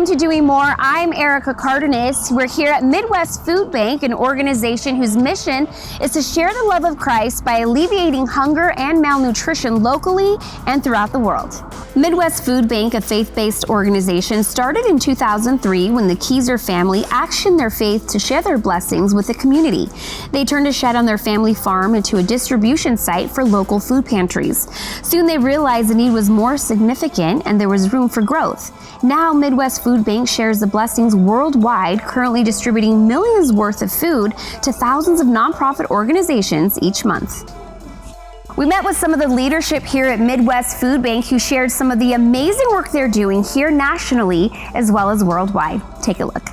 Welcome to Doing More. I'm Erica Cardenas. We're here at Midwest Food Bank, an organization whose mission is to share the love of Christ by alleviating hunger and malnutrition locally and throughout the world. Midwest Food Bank, a faith-based organization, started in 2003 when the Kieser family actioned their faith to share their blessings with the community. They turned a shed on their family farm into a distribution site for local food pantries. Soon they realized the need was more significant and there was room for growth. Now Midwest Food Bank shares the blessings worldwide, currently distributing millions worth of food to thousands of nonprofit organizations each month. We met with some of the leadership here at Midwest Food Bank who shared some of the amazing work they're doing here nationally as well as worldwide. Take a look.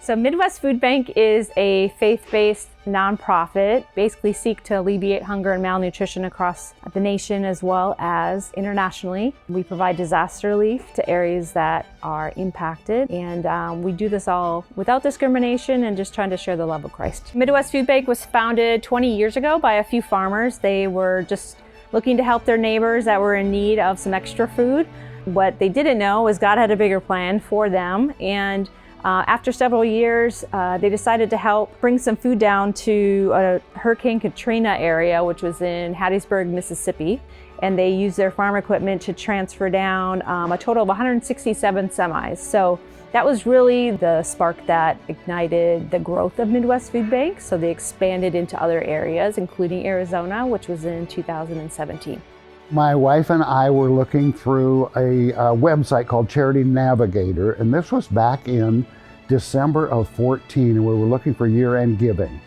So Midwest Food Bank is a faith-based nonprofit, basically seek to alleviate hunger and malnutrition across the nation as well as internationally. We provide disaster relief to areas that are impacted, and we do this all without discrimination and just trying to share the love of Christ. Midwest Food Bank was founded 20 years ago by a few farmers. They were just looking to help their neighbors that were in need of some extra food. What they didn't know was God had a bigger plan for them, and after several years, they decided to help bring some food down to Hurricane Katrina area, which was in Hattiesburg, Mississippi. And they used their farm equipment to transfer down a total of 167 semis. So that was really the spark that ignited the growth of Midwest Food Bank. So they expanded into other areas, including Arizona, which was in 2017. My wife and I were looking through a website called Charity Navigator, and this was back in December of 14, and we were looking for year-end giving.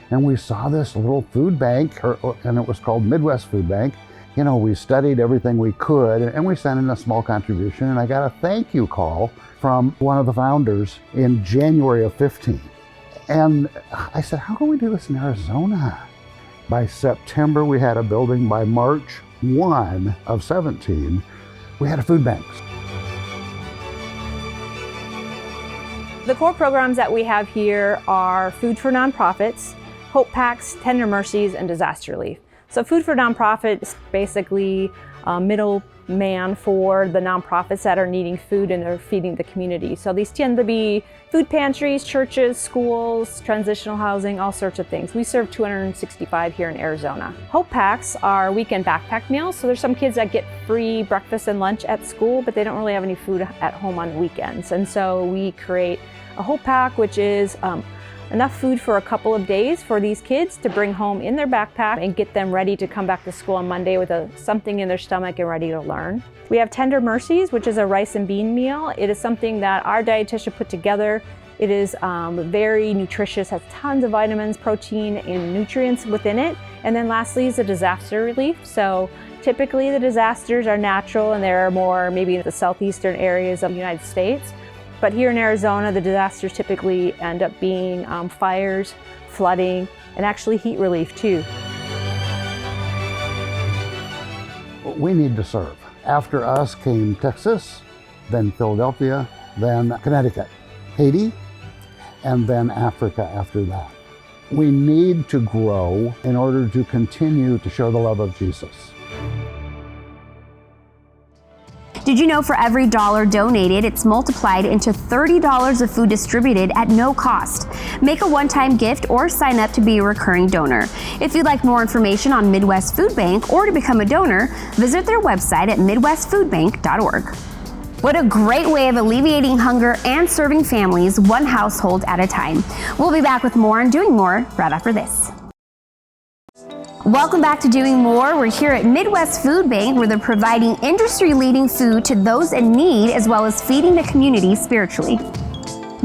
And we saw this little food bank, and it was called Midwest Food Bank. You know, we studied everything we could, and we sent in a small contribution, and I got a thank you call from one of the founders in January of 15. And I said, how can we do this in Arizona? By September, we had a building. By March 1 of 17, we had a food bank. The core programs that we have here are Food for Nonprofits, Hope Packs, Tender Mercies, and Disaster Relief. So Food for Nonprofits is basically a middleman for the nonprofits that are needing food and are feeding the community. So these tend to be food pantries, churches, schools, transitional housing, all sorts of things. We serve 265 here in Arizona. Hope Packs are weekend backpack meals. So there's some kids that get free breakfast and lunch at school, but they don't really have any food at home on weekends. And so we create a Hope Pack, which is enough food for a couple of days for these kids to bring home in their backpack and get them ready to come back to school on Monday with something in their stomach and ready to learn. We have Tender Mercies, which is a rice and bean meal. It is something that our dietitian put together. It is very nutritious, has tons of vitamins, protein, and nutrients within it. And then lastly is a disaster relief. So typically the disasters are natural and they're more maybe in the southeastern areas of the United States. But here in Arizona, the disasters typically end up being fires, flooding, and actually heat relief too. We need to serve. After us came Texas, then Philadelphia, then Connecticut, Haiti, and then Africa after that. We need to grow in order to continue to show the love of Jesus. Did you know for every $1 donated, it's multiplied into $30 of food distributed at no cost? Make a one-time gift or sign up to be a recurring donor. If you'd like more information on Midwest Food Bank or to become a donor, visit their website at midwestfoodbank.org. What a great way of alleviating hunger and serving families one household at a time. We'll be back with more on Doing More right after this. Welcome back to Doing More. We're here at Midwest Food Bank where they're providing industry-leading food to those in need as well as feeding the community spiritually.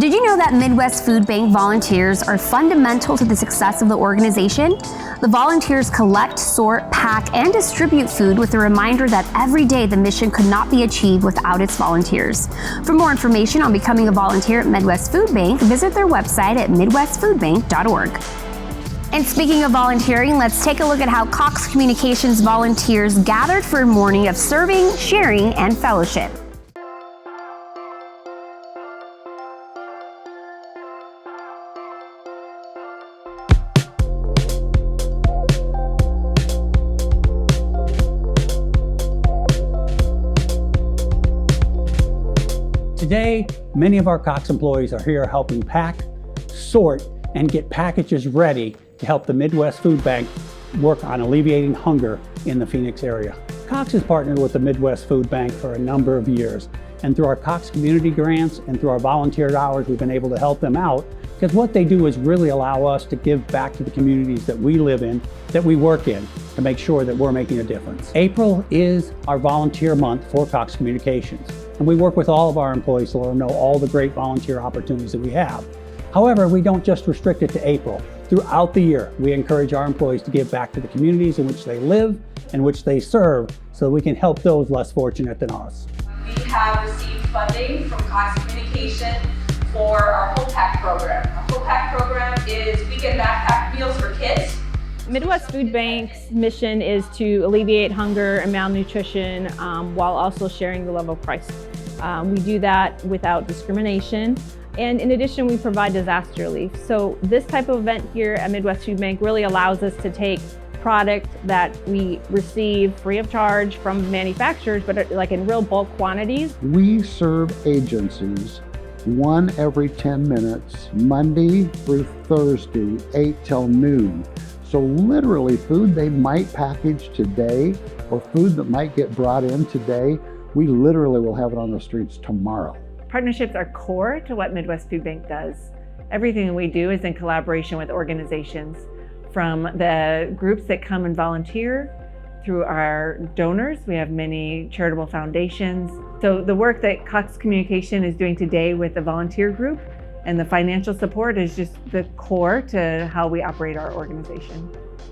Did you know that Midwest Food Bank volunteers are fundamental to the success of the organization? The volunteers collect, sort, pack, and distribute food with a reminder that every day the mission could not be achieved without its volunteers. For more information on becoming a volunteer at Midwest Food Bank, visit their website at midwestfoodbank.org. And speaking of volunteering, let's take a look at how Cox Communications volunteers gathered for a morning of serving, sharing, and fellowship. Today, many of our Cox employees are here helping pack, sort, and get packages ready to help the Midwest Food Bank work on alleviating hunger in the Phoenix area. Cox has partnered with the Midwest Food Bank for a number of years, and through our Cox community grants and through our volunteer hours, we've been able to help them out, because what they do is really allow us to give back to the communities that we live in, that we work in, to make sure that we're making a difference. April is our volunteer month for Cox Communications, and we work with all of our employees to let them know all the great volunteer opportunities that we have. However, we don't just restrict it to April. Throughout the year, we encourage our employees to give back to the communities in which they live and which they serve, so that we can help those less fortunate than us. We have received funding from Cox Communications for our Whole Pack program. Our Whole Pack program is weekend backpack meals for kids. Midwest Food Bank's mission is to alleviate hunger and malnutrition while also sharing the love of Christ. We do that without discrimination. And in addition, we provide disaster relief. So this type of event here at Midwest Food Bank really allows us to take product that we receive free of charge from manufacturers, but like in real bulk quantities. We serve agencies one every 10 minutes, Monday through Thursday, 8 till noon. So literally food they might package today or food that might get brought in today, we literally will have it on the streets tomorrow. Partnerships are core to what Midwest Food Bank does. Everything we do is in collaboration with organizations, from the groups that come and volunteer through our donors. We have many charitable foundations. So the work that Cox Communication is doing today with the volunteer group and the financial support is just the core to how we operate our organization.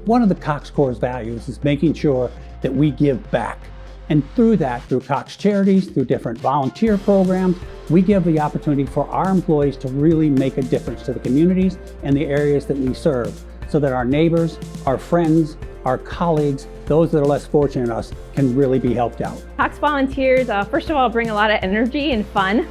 One of the Cox Core's values is making sure that we give back. And through that, through Cox Charities, through different volunteer programs, we give the opportunity for our employees to really make a difference to the communities and the areas that we serve, so that our neighbors, our friends, our colleagues, those that are less fortunate than us, can really be helped out. Cox Volunteers, first of all, bring a lot of energy and fun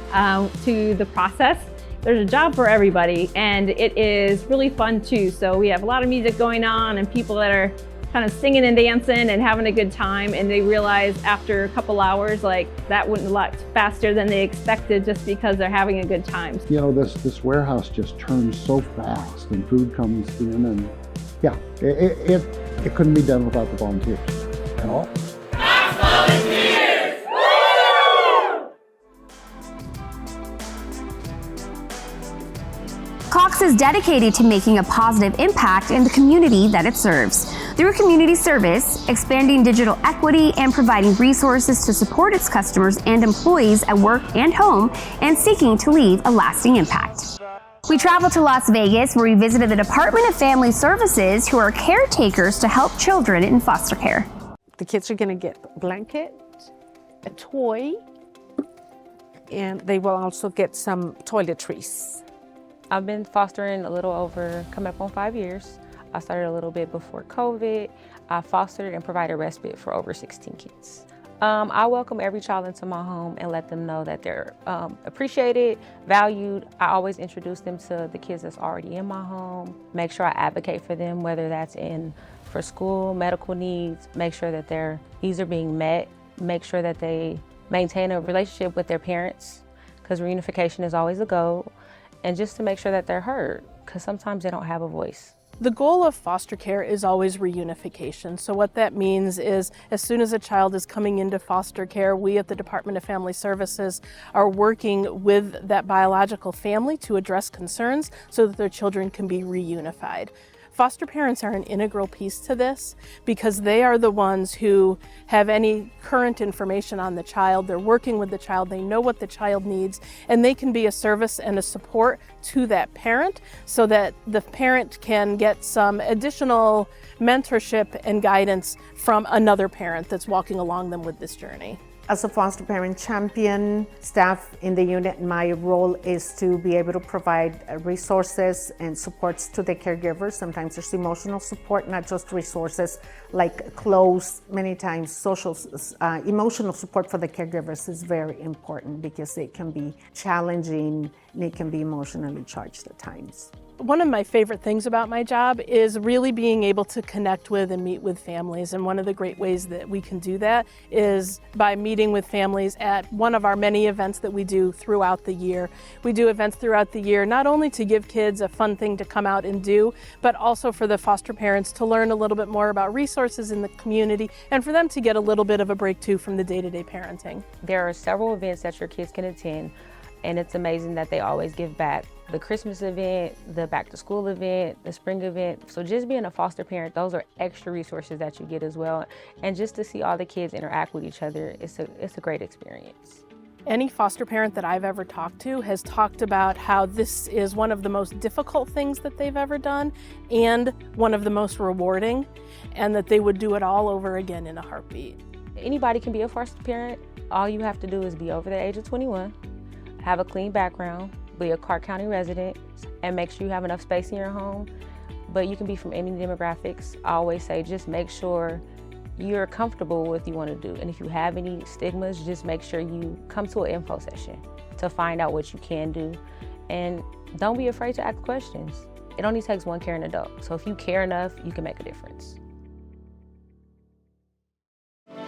to the process. There's a job for everybody, and it is really fun too. So we have a lot of music going on and people that are kind of singing and dancing and having a good time, and they realize after a couple hours, like, that went a lot faster than they expected just because they're having a good time. You know, this warehouse just turns so fast and food comes in, and yeah, it couldn't be done without the volunteers at all. Cox Volunteers! Woo! Cox is dedicated to making a positive impact in the community that it serves. Through community service, expanding digital equity, and providing resources to support its customers and employees at work and home, and seeking to leave a lasting impact. We traveled to Las Vegas, where we visited the Department of Family Services, who are caretakers to help children in foster care. The kids are going to get a blanket, a toy, and they will also get some toiletries. I've been fostering a little over, coming up on 5 years. I started a little bit before COVID. I fostered and provided respite for over 16 kids. I welcome every child into my home and let them know that they're appreciated, valued. I always introduce them to the kids that's already in my home. Make sure I advocate for them, whether that's for school, medical needs, make sure that their needs are being met, make sure that they maintain a relationship with their parents, because reunification is always a goal, and just to make sure that they're heard, because sometimes they don't have a voice. The goal of foster care is always reunification. So what that means is, as soon as a child is coming into foster care, we at the Department of Family Services are working with that biological family to address concerns so that their children can be reunified. Foster parents are an integral piece to this because they are the ones who have any current information on the child. They're working with the child, they know what the child needs, and they can be a service and a support to that parent so that the parent can get some additional mentorship and guidance from another parent that's walking along them with this journey. As a foster parent champion staff in the unit, my role is to be able to provide resources and supports to the caregivers. Sometimes there's emotional support, not just resources like clothes. Many times emotional support for the caregivers is very important because it can be challenging and it can be emotionally charged at times. One of my favorite things about my job is really being able to connect with and meet with families. And one of the great ways that we can do that is by meeting with families at one of our many events that we do throughout the year. We do events throughout the year not only to give kids a fun thing to come out and do, but also for the foster parents to learn a little bit more about resources in the community and for them to get a little bit of a break too from the day-to-day parenting. There are several events that your kids can attend, and it's amazing that they always give back. The Christmas event, the back to school event, the spring event. So just being a foster parent, those are extra resources that you get as well. And just to see all the kids interact with each other, it's a great experience. Any foster parent that I've ever talked to has talked about how this is one of the most difficult things that they've ever done and one of the most rewarding, and that they would do it all over again in a heartbeat. Anybody can be a foster parent. All you have to do is be over the age of 21, have a clean background, be a Clark County resident, and make sure you have enough space in your home. But you can be from any demographics. I always say just make sure you're comfortable with what you want to do. And if you have any stigmas, just make sure you come to an info session to find out what you can do. And don't be afraid to ask questions. It only takes one caring adult. So if you care enough, you can make a difference.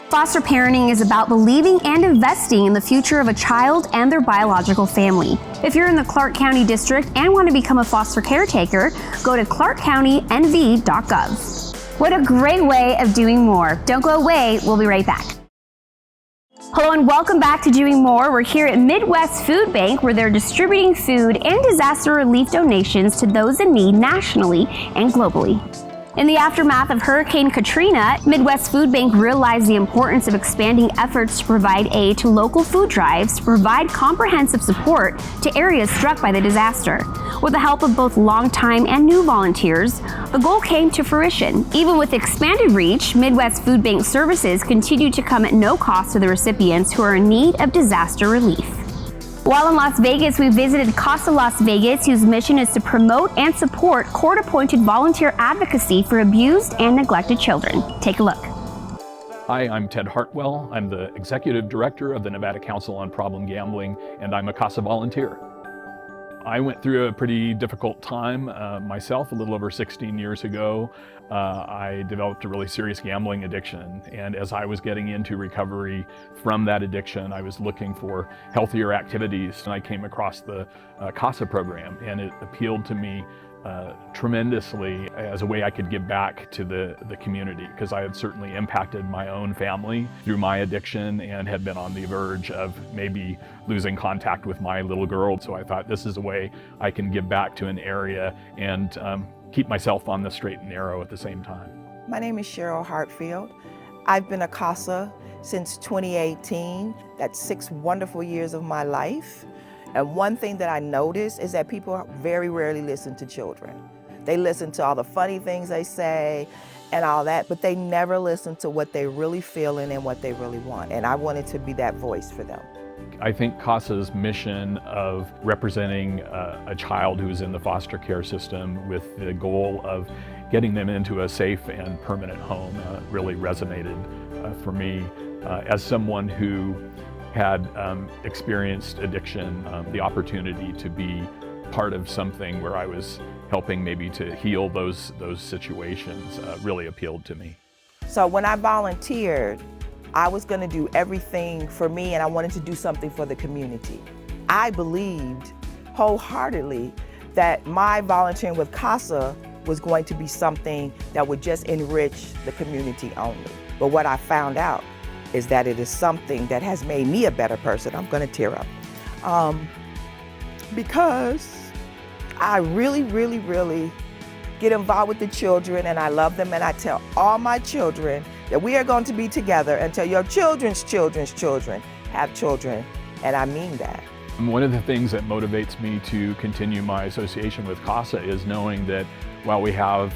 Foster parenting is about believing and investing in the future of a child and their biological family. If you're in the Clark County District and want to become a foster caretaker, go to clarkcountynv.gov. What a great way of doing more. Don't go away, we'll be right back. Hello and welcome back to Doing More. We're here at Midwest Food Bank where they're distributing food and disaster relief donations to those in need nationally and globally. In the aftermath of Hurricane Katrina, Midwest Food Bank realized the importance of expanding efforts to provide aid to local food drives to provide comprehensive support to areas struck by the disaster. With the help of both longtime and new volunteers, the goal came to fruition. Even with expanded reach, Midwest Food Bank services continue to come at no cost to the recipients who are in need of disaster relief. While in Las Vegas, we visited Casa Las Vegas, whose mission is to promote and support court-appointed volunteer advocacy for abused and neglected children. Take a look. Hi, I'm Ted Hartwell. I'm the Executive Director of the Nevada Council on Problem Gambling, and I'm a Casa volunteer. I went through a pretty difficult time myself a little over 16 years ago. I developed a really serious gambling addiction, and as I was getting into recovery from that addiction, I was looking for healthier activities, and I came across the Casa program, and it appealed to me tremendously as a way I could give back to the community, because I had certainly impacted my own family through my addiction and had been on the verge of maybe losing contact with my little girl. So I thought this is a way I can give back to an area and keep myself on the straight and narrow at the same time. My name is Cheryl Hartfield. I've been a CASA since 2018. That's 6 wonderful years of my life. And one thing that I notice is that people very rarely listen to children. They listen to all the funny things they say and all that, but they never listen to what they really feeling and what they really want. And I wanted to be that voice for them. I think CASA's mission of representing a child who's in the foster care system with the goal of getting them into a safe and permanent home really resonated for me as someone who had experienced addiction. The opportunity to be part of something where I was helping maybe to heal those situations really appealed to me. So when I volunteered, I was going to do everything for me, and I wanted to do something for the community. I believed wholeheartedly that my volunteering with CASA was going to be something that would just enrich the community only. But what I found out is that it is something that has made me a better person. I'm going to tear up. Because I really get involved with the children, and I love them, and I tell all my children that we are going to be together until your children's children have children, and I mean that. One of the things that motivates me to continue my association with CASA is knowing that while we have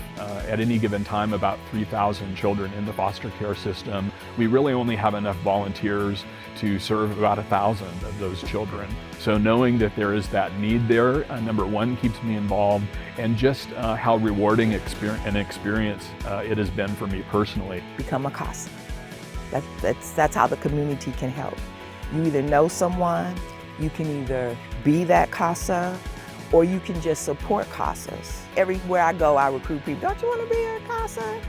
at any given time about 3,000 children in the foster care system, we really only have enough volunteers to serve about 1,000 of those children. So knowing that there is that need there, number one, keeps me involved, and just how rewarding an experience it has been for me personally. Become a CASA. That's how the community can help. You either know someone, you can either be that CASA, or you can just support CASAs. Everywhere I go, I recruit people. Don't you want to be a CASA?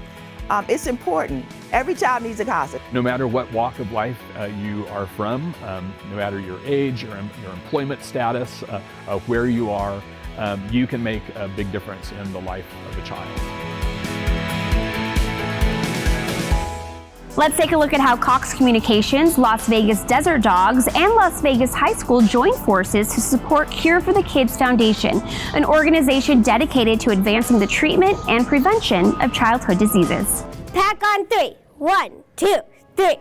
It's important. Every child needs a CASA. No matter what walk of life you are from, no matter your age, your employment status, where you are, you can make a big difference in the life of a child. Let's take a look at how Cox Communications, Las Vegas Desert Dogs, and Las Vegas High School joined forces to support Cure for the Kids Foundation, an organization dedicated to advancing the treatment and prevention of childhood diseases. Pack on 3. 1, 2, 3.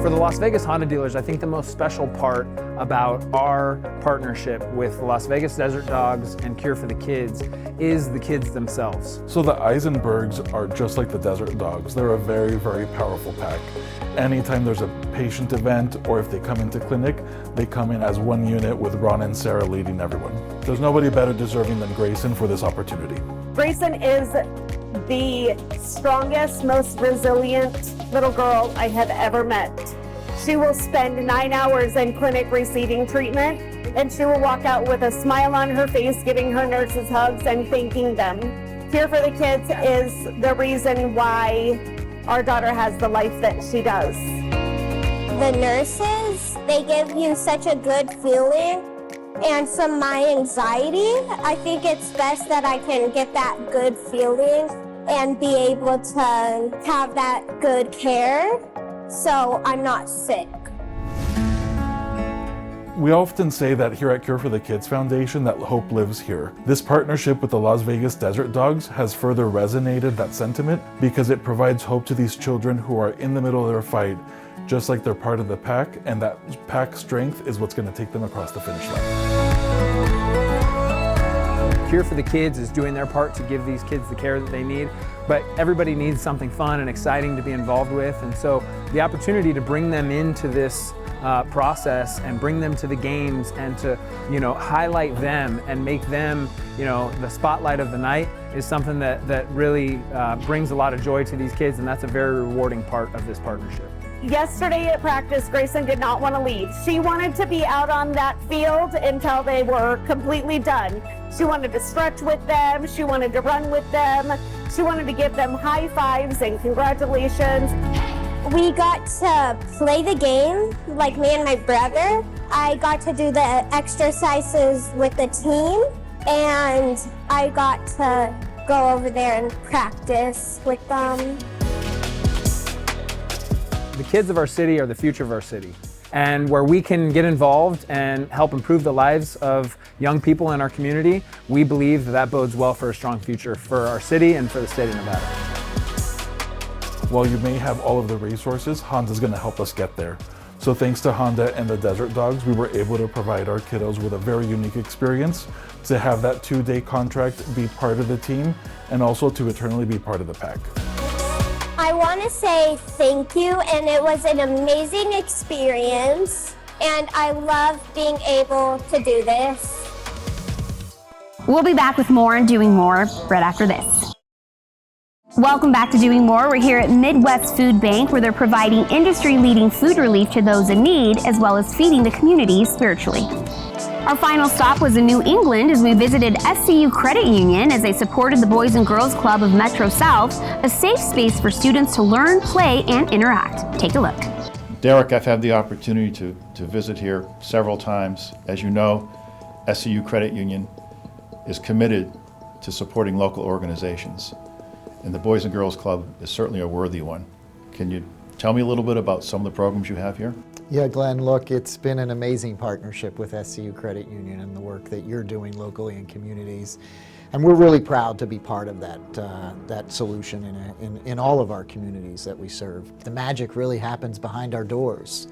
For the Las Vegas Honda dealers, I think the most special part about our partnership with Las Vegas Desert Dogs and Cure for the Kids is the kids themselves. So the Eisenbergs are just like the Desert Dogs. They're a very, very powerful pack. Anytime there's a patient event or if they come into clinic, they come in as one unit with Ron and Sarah leading everyone. There's nobody better deserving than Grayson for this opportunity. Grayson is the strongest, most resilient little girl I have ever met. She will spend 9 hours in clinic receiving treatment, and she will walk out with a smile on her face, giving her nurses hugs and thanking them. Cure for the Kids is the reason why our daughter has the life that she does. The nurses, they give you such a good feeling. And from my anxiety, I think it's best that I can get that good feeling and be able to have that good care so I'm not sick. We often say that here at Cure for the Kids Foundation that hope lives here. This partnership with the Las Vegas Desert Dogs has further resonated that sentiment because it provides hope to these children who are in the middle of their fight, just like they're part of the pack, and that pack strength is what's going to take them across the finish line. Cure for the Kids is doing their part to give these kids the care that they need, but everybody needs something fun and exciting to be involved with, and so the opportunity to bring them into this process and bring them to the games and to, highlight them and make them, the spotlight of the night is something that really brings a lot of joy to these kids, and that's a very rewarding part of this partnership. Yesterday at practice, Grayson did not want to leave. She wanted to be out on that field until they were completely done. She wanted to stretch with them. She wanted to run with them. She wanted to give them high fives and congratulations. We got to play the game, like me and my brother. I got to do the exercises with the team, and I got to go over there and practice with them. The kids of our city are the future of our city, and where we can get involved and help improve the lives of young people in our community, we believe that bodes well for a strong future for our city and for the state of Nevada. While you may have all of the resources, Honda's going to help us get there. So thanks to Honda and the Desert Dogs, we were able to provide our kiddos with a very unique experience, to have that 2-day contract be part of the team, and also to eternally be part of the pack. I want to say thank you, and it was an amazing experience, and I love being able to do this. We'll be back with more on Doing More right after this. Welcome back to Doing More. We're here at Midwest Food Bank, where they're providing industry-leading food relief to those in need, as well as feeding the community spiritually. Our final stop was in New England as we visited SCU Credit Union as they supported the Boys and Girls Club of Metro South, a safe space for students to learn, play, and interact. Take a look. Derek, I've had the opportunity to visit here several times. As you know, SCU Credit Union is committed to supporting local organizations, and the Boys and Girls Club is certainly a worthy one. Can you tell me a little bit about some of the programs you have here? Yeah, Glenn, look, it's been an amazing partnership with SCU Credit Union and the work that you're doing locally in communities. And we're really proud to be part of that solution in all of our communities that we serve. The magic really happens behind our doors.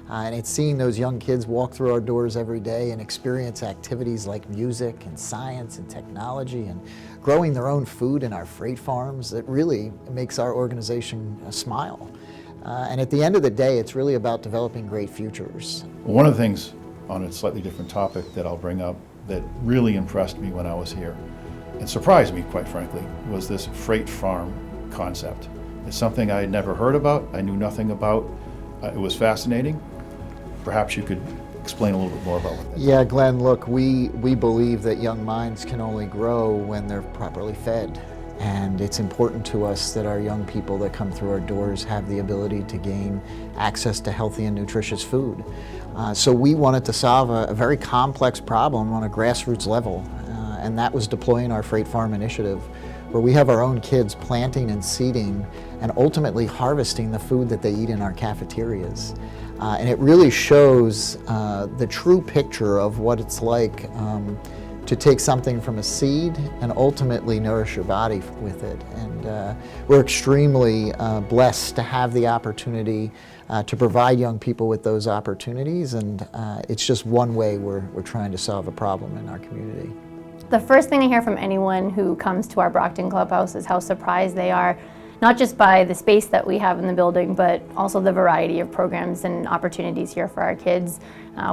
And it's seeing those young kids walk through our doors every day and experience activities like music and science and technology and growing their own food in our freight farms that really makes our organization smile. And at the end of the day, it's really about developing great futures. One of the things on a slightly different topic that I'll bring up that really impressed me when I was here, and surprised me quite frankly, was this freight farm concept. It's something I had never heard about, I knew nothing about. It was fascinating. Perhaps you could explain a little bit more about what that is. Yeah, Glenn, look, we believe that young minds can only grow when they're properly fed. And it's important to us that our young people that come through our doors have the ability to gain access to healthy and nutritious food. So we wanted to solve a very complex problem on a grassroots level, and that was deploying our Freight Farm initiative, where we have our own kids planting and seeding and ultimately harvesting the food that they eat in our cafeterias. And it really shows the true picture of what it's like to take something from a seed and ultimately nourish your body with it. And we're extremely blessed to have the opportunity to provide young people with those opportunities, and it's just one way we're trying to solve a problem in our community. The first thing I hear from anyone who comes to our Brockton Clubhouse is how surprised they are, not just by the space that we have in the building, but also the variety of programs and opportunities here for our kids.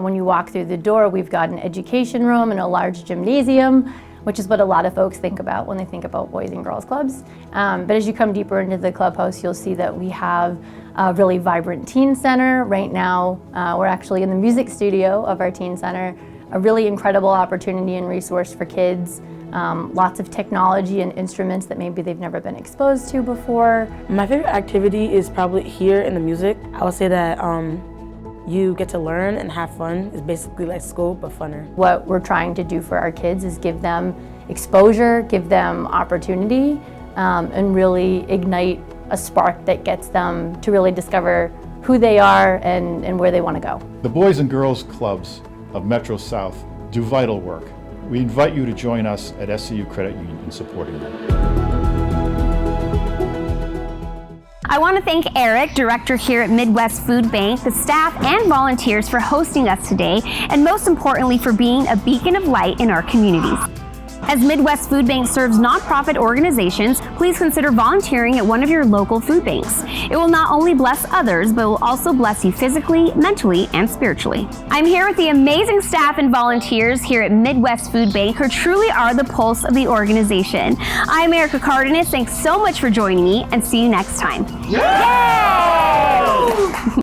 When you walk through the door, we've got an education room and a large gymnasium, which is what a lot of folks think about when they think about boys and girls clubs. But as you come deeper into the clubhouse, you'll see that we have a really vibrant teen center. Right now, we're actually in the music studio of our teen center, a really incredible opportunity and resource for kids. Lots of technology and instruments that maybe they've never been exposed to before. My favorite activity is probably here in the music. I would say that you get to learn and have fun. It's basically like school, but funner. What we're trying to do for our kids is give them exposure, give them opportunity, and really ignite a spark that gets them to really discover who they are and where they want to go. The Boys and Girls Clubs of Metro South do vital work. We invite you to join us at SCU Credit Union in supporting them. I want to thank Eric, director here at Midwest Food Bank, the staff and volunteers for hosting us today, and most importantly for being a beacon of light in our communities. As Midwest Food Bank serves nonprofit organizations, please consider volunteering at one of your local food banks. It will not only bless others, but will also bless you physically, mentally, and spiritually. I'm here with the amazing staff and volunteers here at Midwest Food Bank who truly are the pulse of the organization. I'm Erica Cardenas. Thanks so much for joining me, and see you next time. Yay!